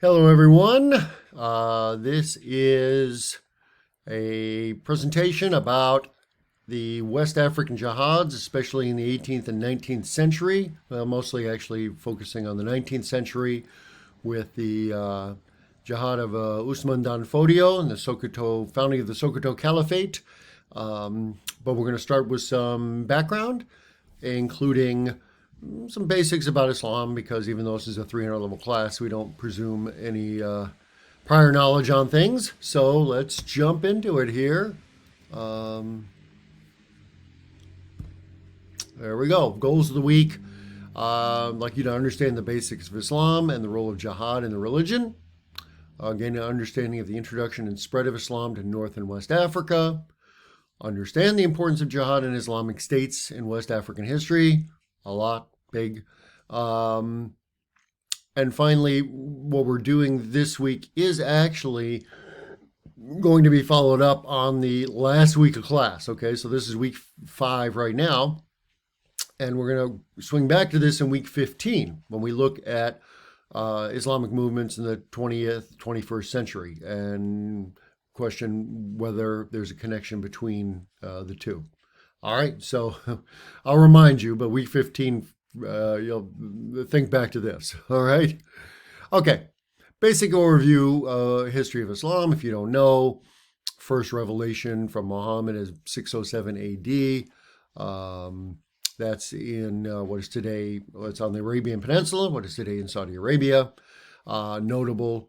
Hello, everyone. This is a presentation about the West African Jihads, especially in the 18th and 19th century. Mostly actually focusing on the 19th century with the Jihad of Usman Dan Fodio and the Sokoto founding of the Sokoto Caliphate. But we're going to start with some background, including some basics about Islam, because even though this is a 300 level class, we don't presume any prior knowledge on things. So let's jump into it here. There we go. Goals of the week. I'd like you to understand the basics of Islam and the role of jihad in the religion. Gain an understanding of the introduction and spread of Islam to North and West Africa. Understand the importance of jihad in Islamic states in West African history. A lot, big. And finally, what we're doing this week is actually going to be followed up on the last week of class. Okay, so this is week 5 right now. And we're going to swing back to this in week 15 when we look at Islamic movements in the 20th, 21st century and question whether there's a connection between the two. All right, so I'll remind you, but week 15, you'll think back to this. All right? Okay, basic overview, history of Islam, if you don't know. First revelation from Muhammad is 607 AD. That's in what is today, it's on the Arabian Peninsula, what is today in Saudi Arabia. Notable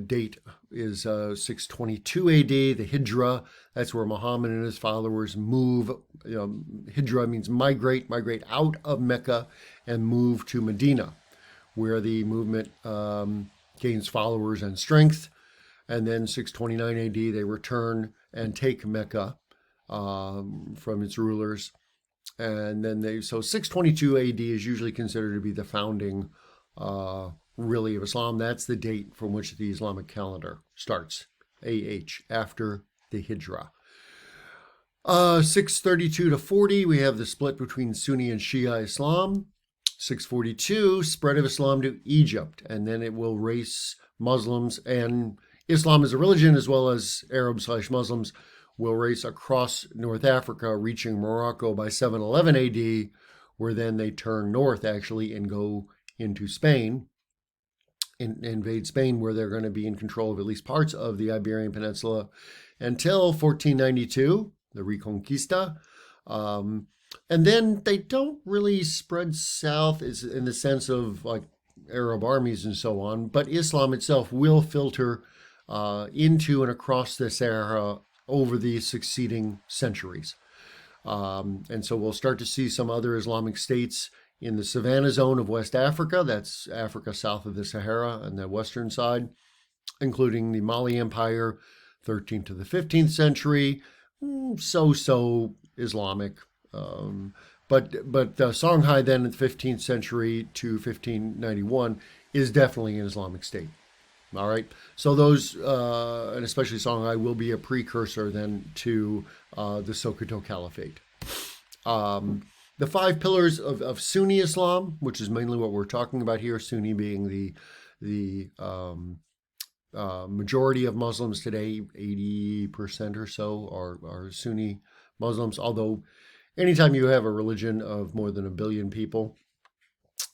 date is 622 AD, the Hijra. That's where Muhammad and his followers move. Hijra means migrate out of Mecca and move to Medina, where the movement gains followers and strength. And then 629 AD, they return and take Mecca from its rulers. And then so 622 AD is usually considered to be the founding really of Islam. That's the date from which the Islamic calendar starts, AH, after the Hijra. 632 to 40, we have the split between Sunni and Shia Islam. 642, spread of Islam to Egypt, and then it will race Muslims and Islam as a religion, as well as Arabs/Muslims, will race across North Africa, reaching Morocco by 711 AD, where then they turn north, actually, and go into Spain, invade Spain, where they're going to be in control of at least parts of the Iberian Peninsula until 1492, the Reconquista. And then they don't really spread south in the sense of like Arab armies and so on, but Islam itself will filter into and across the Sahara over the succeeding centuries. And so we'll start to see some other Islamic states in the Savannah zone of West Africa. That's Africa south of the Sahara on the western side, including the Mali Empire, 13th to the 15th century, so Islamic. But Songhai then in the 15th century to 1591 is definitely an Islamic state. All right, so those, and especially Songhai, will be a precursor then to the Sokoto Caliphate. The 5 pillars of Sunni Islam, which is mainly what we're talking about here, Sunni being the majority of Muslims today, 80% or so are Sunni Muslims, although anytime you have a religion of more than 1 billion people,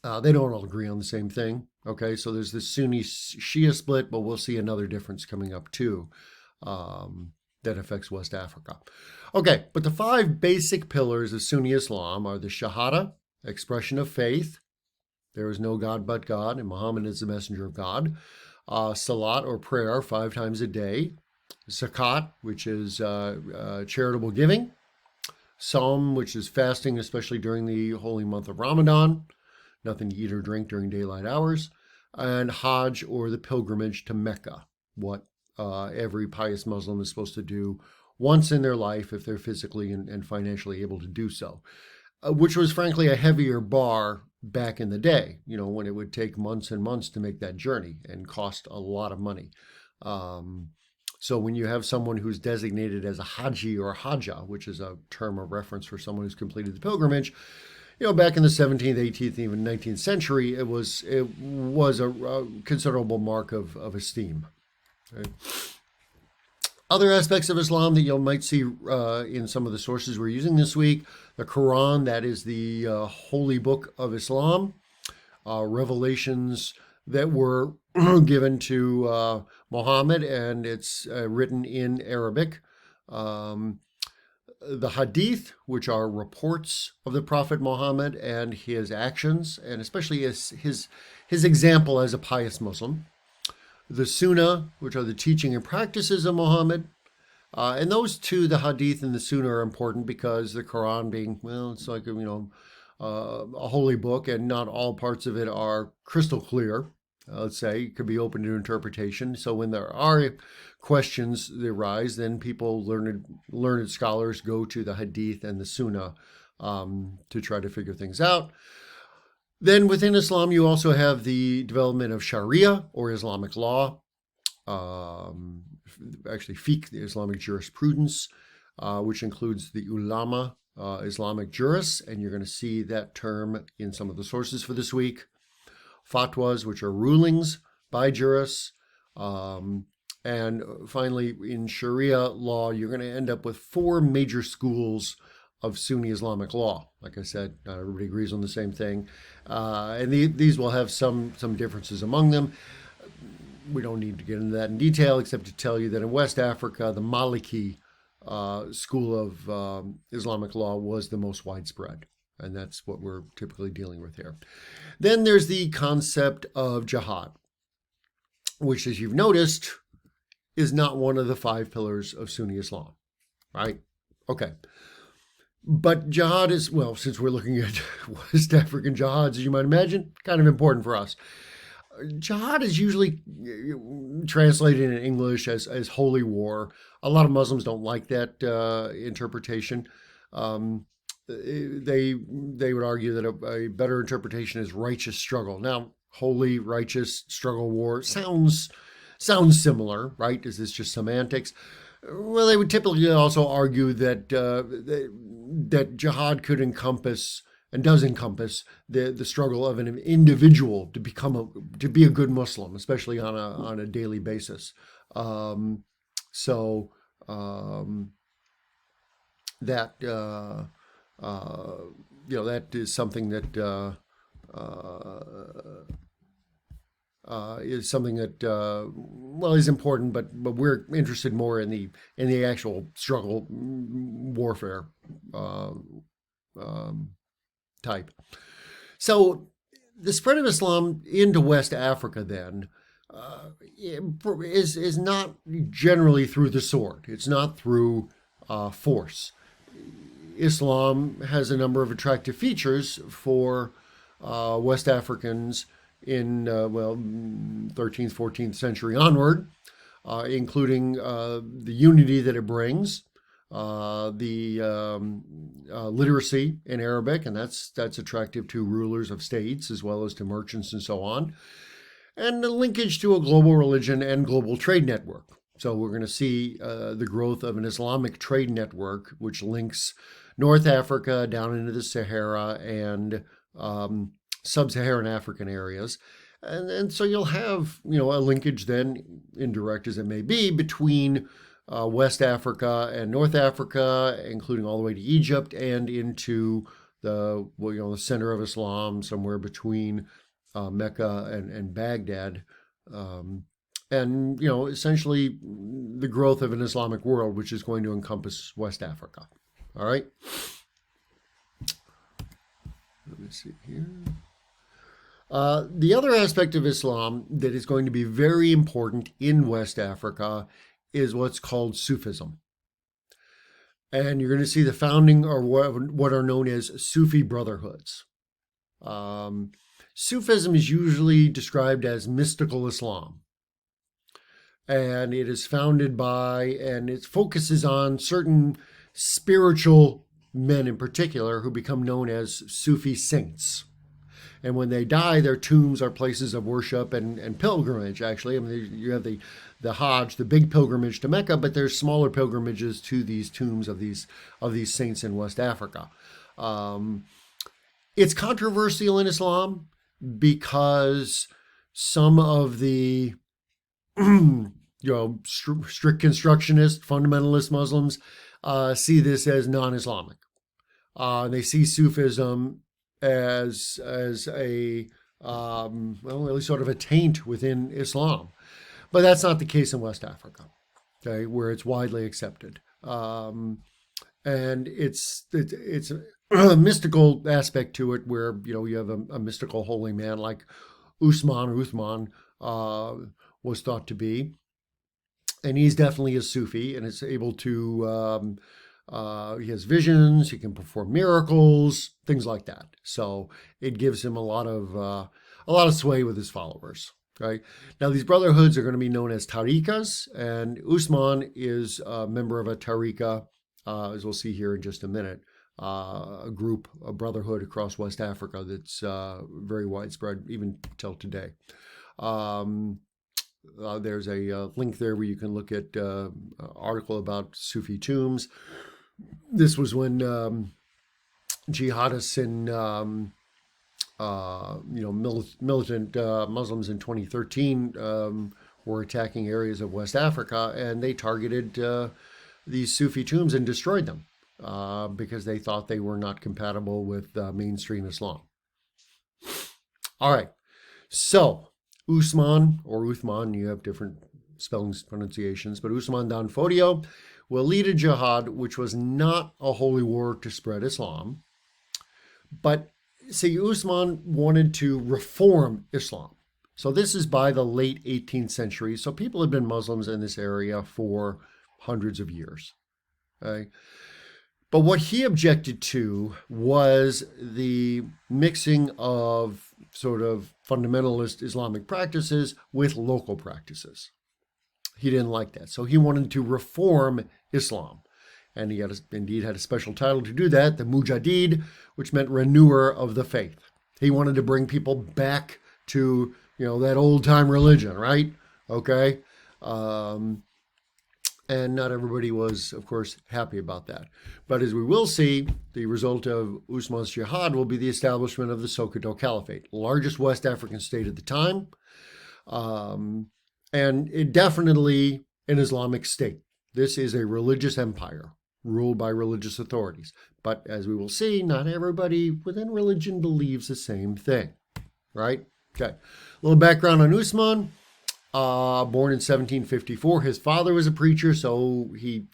they don't all agree on the same thing. Okay, so there's this Sunni-Shia split, but we'll see another difference coming up too that affects West Africa. Okay, but the 5 basic pillars of Sunni Islam are the Shahada, expression of faith. There is no God but God, and Muhammad is the messenger of God. Salat, or prayer, 5 times a day. Zakat, which is charitable giving. Sawm, which is fasting, especially during the holy month of Ramadan. Nothing to eat or drink during daylight hours. And Hajj, or the pilgrimage to Mecca, what every pious Muslim is supposed to do once in their life if they're physically and financially able to do so, which was frankly a heavier bar back in the day, when it would take months and months to make that journey and cost a lot of money. So when you have someone who's designated as a Haji or Hajja, which is a term of reference for someone who's completed the pilgrimage, back in the 17th, 18th, even 19th century, it was a considerable mark of esteem. Right? Other aspects of Islam that you might see in some of the sources we're using this week: the Quran, that is the holy book of Islam, revelations that were given to Muhammad, and it's written in Arabic. The Hadith, which are reports of the Prophet Muhammad and his actions, and especially his example as a pious Muslim. The Sunnah, which are the teaching and practices of Muhammad. And those two, the Hadith and the Sunnah, are important because the Quran being, well, it's like, a holy book, and not all parts of it are crystal clear. Let's say it could be open to interpretation. So when there are questions that arise, then people, learned scholars, go to the Hadith and the Sunnah to try to figure things out. Then within Islam, you also have the development of Sharia, or Islamic law, actually fiqh, the Islamic jurisprudence, which includes the ulama, Islamic jurists, and you're going to see that term in some of the sources for this week. Fatwas, which are rulings by jurists. And finally, in Sharia law, you're going to end up with 4 major schools of Sunni Islamic law. Like I said, not everybody agrees on the same thing. And these will have some differences among them. We don't need to get into that in detail, except to tell you that in West Africa, the Maliki school of Islamic law was the most widespread. And that's what we're typically dealing with here. Then there's the concept of jihad, which, as you've noticed, is not one of the 5 pillars of Sunni Islam, right? Okay. But jihad is, well, since we're looking at West African jihads, as you might imagine, kind of important for us. Jihad is usually translated in English as holy war. A lot of Muslims don't like that interpretation. They would argue that a better interpretation is righteous struggle. Now, holy, righteous, struggle, war sounds similar, right? Is this just semantics? Well, they would typically also argue that that jihad could encompass, and does encompass, the struggle of an individual to be a good Muslim, especially on a daily basis. That that is something that is important, but we're interested more in the actual struggle, warfare type. So the spread of Islam into West Africa then is not generally through the sword. It's not through force. Islam has a number of attractive features for West Africans in 13th, 14th century onward, including the unity that it brings, the literacy in Arabic, and that's attractive to rulers of states as well as to merchants and so on, and the linkage to a global religion and global trade network. So we're going to see the growth of an Islamic trade network which links North Africa down into the Sahara and sub-Saharan African areas. And so you'll have, a linkage then, indirect as it may be, between West Africa and North Africa, including all the way to Egypt and into the center of Islam, somewhere between Mecca and Baghdad. And essentially the growth of an Islamic world, which is going to encompass West Africa. All right. Let me see here. The other aspect of Islam that is going to be very important in West Africa is what's called Sufism. And you're going to see the founding, or what are known as Sufi brotherhoods. Sufism is usually described as mystical Islam. And it is founded by, and it focuses on certain spiritual men in particular who become known as Sufi saints. And when they die, their tombs are places of worship and pilgrimage, actually. I mean, you have the Hajj, the big pilgrimage to Mecca, but there's smaller pilgrimages to these tombs of these saints in West Africa. It's controversial in Islam because some of the strict constructionist fundamentalist Muslims see this as non-Islamic. They see Sufism as a really sort of a taint within Islam, but that's not the case in West Africa, okay, where it's widely accepted. And it's a mystical aspect to it, where you have a mystical holy man like Uthman was thought to be, and he's definitely a Sufi, and is able to. He has visions. He can perform miracles, things like that. So it gives him a lot of sway with his followers. Right now, these brotherhoods are going to be known as tariqas, and Usman is a member of a tariqa, as we'll see here in just a minute. A group, a brotherhood across West Africa that's very widespread, even till today. There's a link there where you can look at an article about Sufi tombs. This was when jihadists and militant Muslims in 2013 were attacking areas of West Africa, and they targeted these Sufi tombs and destroyed them because they thought they were not compatible with mainstream Islam. All right, so Usman or Uthman, you have different spellings, pronunciations, but Usman Dan Fodio will lead a jihad, which was not a holy war to spread Islam. But see, Usman wanted to reform Islam. So this is by the late 18th century. So people had been Muslims in this area for hundreds of years. Okay? But what he objected to was the mixing of sort of fundamentalist Islamic practices with local practices. He didn't like that. So he wanted to reform Islam. And he indeed had a special title to do that, the Mujaddid, which meant renewer of the faith. He wanted to bring people back to, that old time religion, right? Okay. And not everybody was, of course, happy about that. But as we will see, the result of Usman's jihad will be the establishment of the Sokoto Caliphate, largest West African state at the time. And it definitely an Islamic state. This is a religious empire ruled by religious authorities. But as we will see, not everybody within religion believes the same thing, right? Okay. A little background on Usman. Born in 1754. His father was a preacher, so he,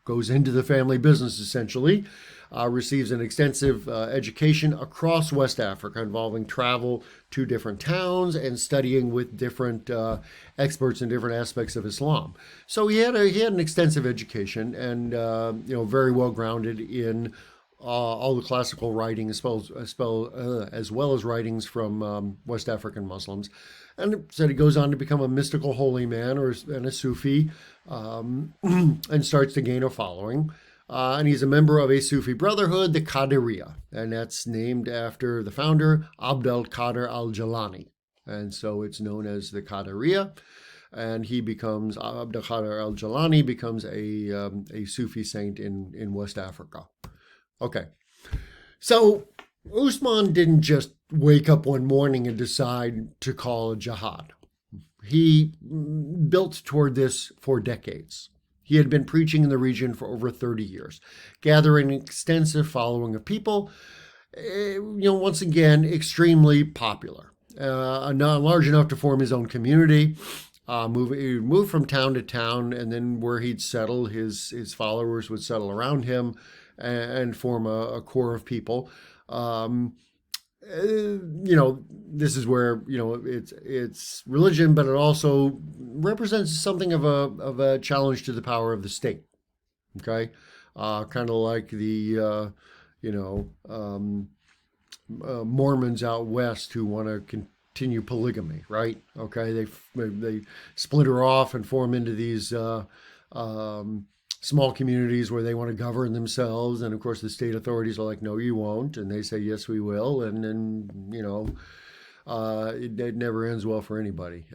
goes into the family business essentially. Receives an extensive education across West Africa, involving travel to different towns and studying with different experts in different aspects of Islam. So he had an extensive education, and very well grounded in all the classical writing, as well as writings from West African Muslims. And so he goes on to become a mystical holy man and a Sufi, and starts to gain a following. And he's a member of a Sufi brotherhood, the Qadiriyya, and that's named after the founder, Abd al-Qadir al-Jilani. And so it's known as the Qadiriyya. And Abd al-Qadir al-Jilani becomes a Sufi saint in West Africa. Okay, so Usman didn't just wake up one morning and decide to call a jihad. He built toward this for decades. He had been preaching in the region for over 30 years, gathering an extensive following of people, once again, extremely popular, not large enough to form his own community. He moved from town to town, and then where he'd settle, his followers would settle around him and form a core of people. This is where, it's religion, but it also represents something of a challenge to the power of the state. Okay. Kind of like the, Mormons out West who want to continue polygamy, right? Okay. They splinter off and form into these, small communities where they want to govern themselves. And of course, the state authorities are like, no, you won't. And they say, yes, we will. And then, it never ends well for anybody.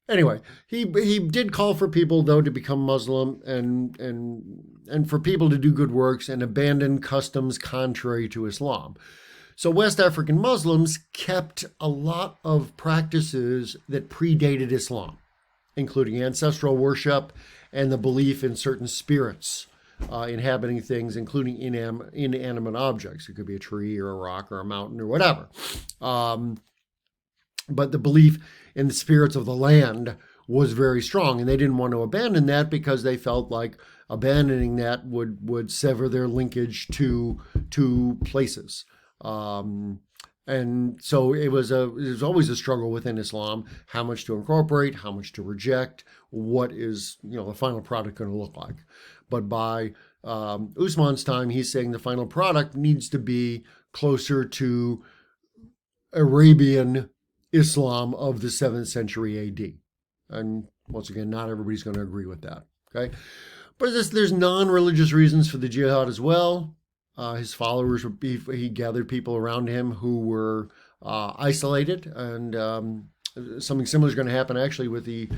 Anyway, he did call for people, though, to become Muslim and for people to do good works and abandon customs contrary to Islam. So West African Muslims kept a lot of practices that predated Islam, including ancestral worship and the belief in certain spirits inhabiting things, including inanimate objects. It could be a tree or a rock or a mountain or whatever. But the belief in the spirits of the land was very strong, and they didn't want to abandon that because they felt like abandoning that would sever their linkage to places. And so it was always a struggle within Islam, how much to incorporate, how much to reject, what is the final product going to look like. But by Usman's time, he's saying the final product needs to be closer to Arabian Islam of the 7th century AD. And once again, not everybody's going to agree with that. Okay, but there's non-religious reasons for the jihad as well. His followers, he gathered people around him who were isolated, and something similar is going to happen actually with the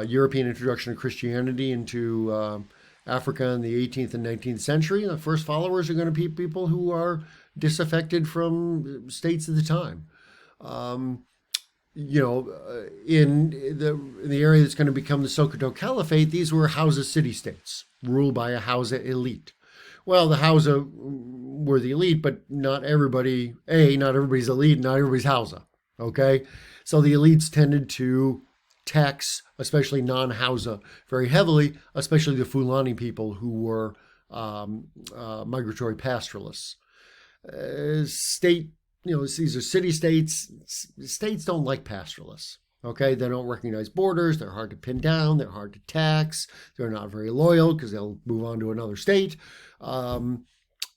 European introduction of Christianity into Africa in the 18th and 19th century. The first followers are going to be people who are disaffected from states at the time. In the area that's going to become the Sokoto Caliphate, these were Hausa city-states ruled by a Hausa elite. Well, the Hausa were the elite, but not everybody's elite, not everybody's Hausa, okay? So the elites tended to tax, especially non-Hausa, very heavily, especially the Fulani people who were migratory pastoralists. These are city-states. States don't like pastoralists, okay? They don't recognize borders. They're hard to pin down. They're hard to tax. They're not very loyal because they'll move on to another state. Look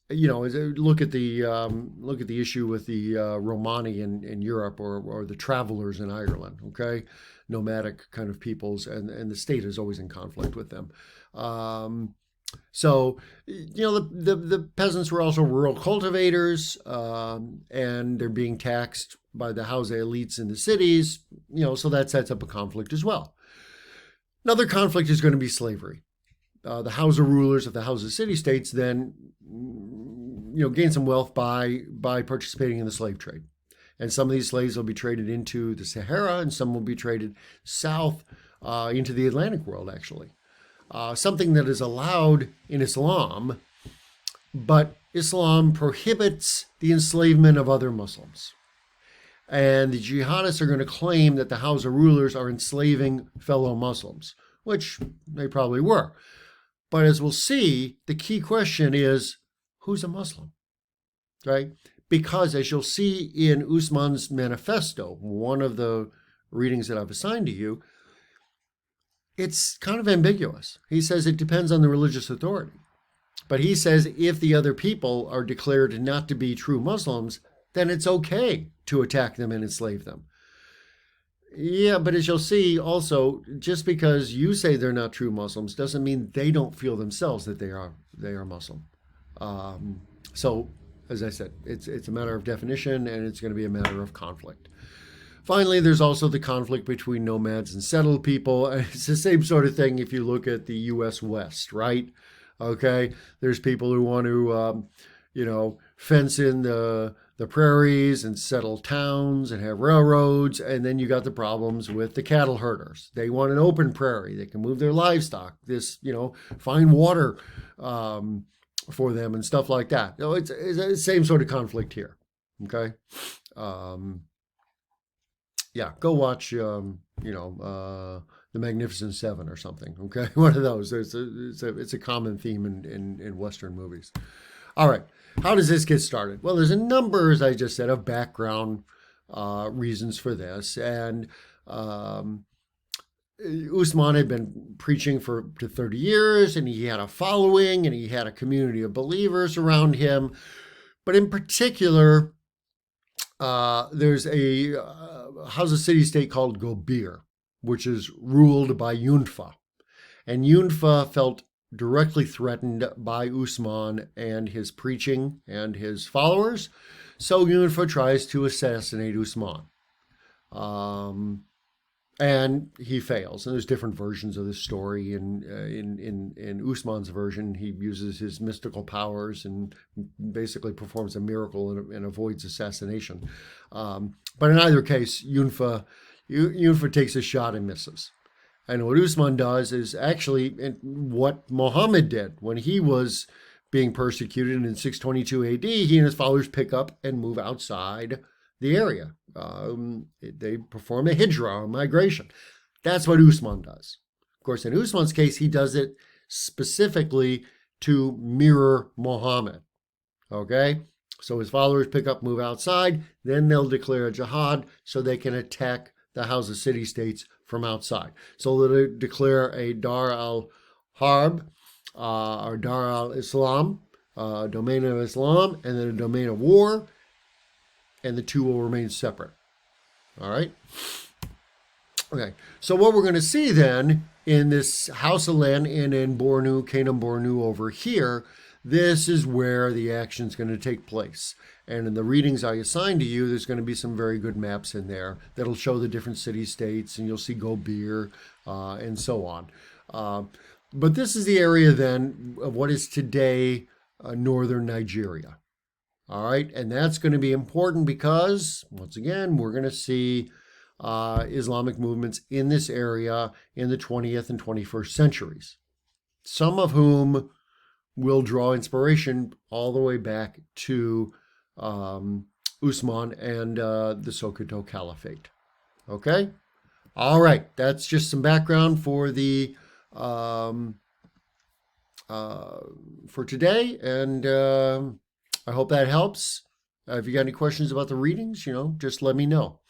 at the issue with the Romani in Europe or the travelers in Ireland, okay? Nomadic kind of peoples, and the state is always in conflict with them. So, the peasants were also rural cultivators, and they're being taxed by the Hausa elites in the cities, so that sets up a conflict as well. Another conflict is going to be slavery. The Hausa rulers of the Hausa city-states then, gain some wealth by participating in the slave trade. And some of these slaves will be traded into the Sahara, and some will be traded south into the Atlantic world, actually. Something that is allowed in Islam, but Islam prohibits the enslavement of other Muslims. And the jihadists are going to claim that the Hausa rulers are enslaving fellow Muslims, which they probably were. But as we'll see, the key question is, who's a Muslim, right? Because as you'll see in Usman's manifesto, one of the readings that I've assigned to you, it's kind of ambiguous. He says it depends on the religious authority. But he says if the other people are declared not to be true Muslims, then it's okay to attack them and enslave them. Yeah, but as you'll see also, just because you say they're not true Muslims doesn't mean they don't feel themselves that they are Muslim. So, as I said, it's a matter of definition, and it's going to be a matter of conflict. Finally, there's also the conflict between nomads and settled people. It's the same sort of thing if you look at the U.S. West, right? Okay, there's people who want to, fence in the prairies and settle towns and have railroads, and then you got the problems with the cattle herders. They want an open prairie. They can move their livestock, find water for them and stuff like that. It's the same sort of conflict here, okay? Go watch, The Magnificent Seven or something, okay? One of those. It's a common theme in Western movies. All right, how does this get started? Well, there's a number, as I just said, of background reasons for this. And Usman had been preaching for 30 years, and he had a following, and he had a community of believers around him. But in particular, there's a Hausa city-state called Gobir, which is ruled by Yunfa. And Yunfa felt directly threatened by Usman and his preaching and his followers. So Yunfa tries to assassinate Usman. and he fails. And there's different versions of this story. And in Usman's version, he uses his mystical powers and basically performs a miracle and avoids assassination. But in either case, Yunfa takes a shot and misses. And what Usman does is actually what Muhammad did when he was being persecuted in 622 AD. He and his followers pick up and move outside the area. They perform a hijra, a migration. That's what Usman does. Of course, in Usman's case, he does it specifically to mirror Muhammad. Okay? So his followers pick up, move outside, then they'll declare a jihad so they can attack the House of City-States from outside. So they'll declare a Dar al-Harb, or Dar al-Islam, a domain of Islam, and then a domain of war, and the two will remain separate. All right? Okay, so what we're going to see then in this House of Land in Bornu, Kingdom Bornu over here, this is where the action is going to take place. And in the readings I assigned to you, there's going to be some very good maps in there that'll show the different city-states, and you'll see Gobir and so on. But this is the area then of what is today northern Nigeria. All right, and that's going to be important because, once again, we're going to see Islamic movements in this area in the 20th and 21st centuries, some of whom will draw inspiration all the way back to Usman and the Sokoto Caliphate. Okay? All right, that's just some background for the for today, and I hope that helps. If you got any questions about the readings, just let me know.